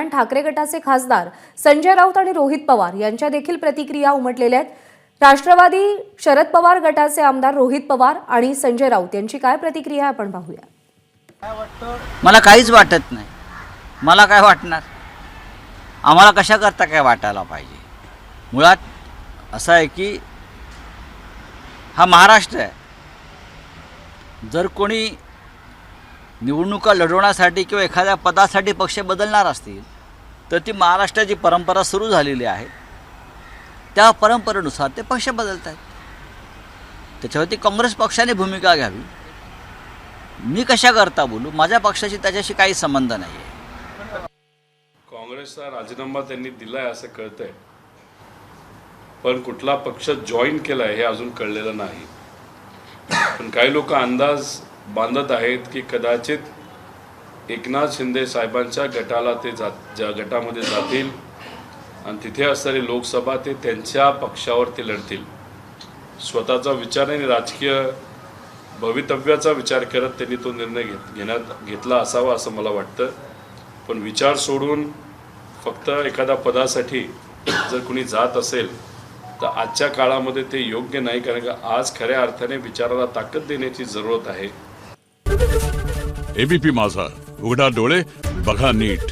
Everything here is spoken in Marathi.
दरम्यान ठाकरे गटाचे खासदार संजय राऊत आणि रोहित पवार यांच्या देखील प्रतिक्रिया उमटलेल्या आहेत। राष्ट्रवादी शरद पवार गटाचे आमदार रोहित पवार आणि संजय राऊत यांची काय प्रतिक्रिया आहे आपण पाहूया। मला काहीच वाटत नाही। मला काय वाटणार? आम्हाला कशा करता काय वाटायला पाहिजे? मुळात असं आहे की हा महाराष्ट्र आहे। जर कोणी निवडणुका लढवण्यासाठी किंवा एखाद्या पदासाठी पक्ष बदलणार असतील तर ती महाराष्ट्राची परंपरा सुरू झालेली आहे। त्या परंपरेनुसार ते पक्ष बदलत आहेत। त्याच्यावरती काँग्रेस पक्षाने भूमिका घ्यावी। मी कशा करता बोलू? माझ्या पक्षाशी त्याच्याशी काही संबंध नाही आहे। काँग्रेसचा राजीनामा त्यांनी दिलाय असं कळतंय, पण कुठला पक्ष जॉईन केलाय हे अजून कळलेलं नाही। पण काही लोक अंदाज बांधत आहेत की कदाचित एकनाथ शिंदे साहेबांच्या गटाला ते ज्या गटामध्ये जातील आणि तिथे असणारी लोकसभा ते त्यांच्या पक्षावर ते लढतील। स्वतःचा विचार आणि राजकीय भवितव्याचा विचार करत त्यांनी तो निर्णय घेतला असावा असं मला वाटतं। पण विचार सोडून फक्त एखाद्या पदासाठी जर कोणी जात असेल तर आजच्या काळामध्ये ते योग्य नाही, कारण का आज खऱ्या अर्थाने विचाराला ताकद देण्याची जरूरत आहे। एबीपी माझा, उघडा डोळे बघा नीट।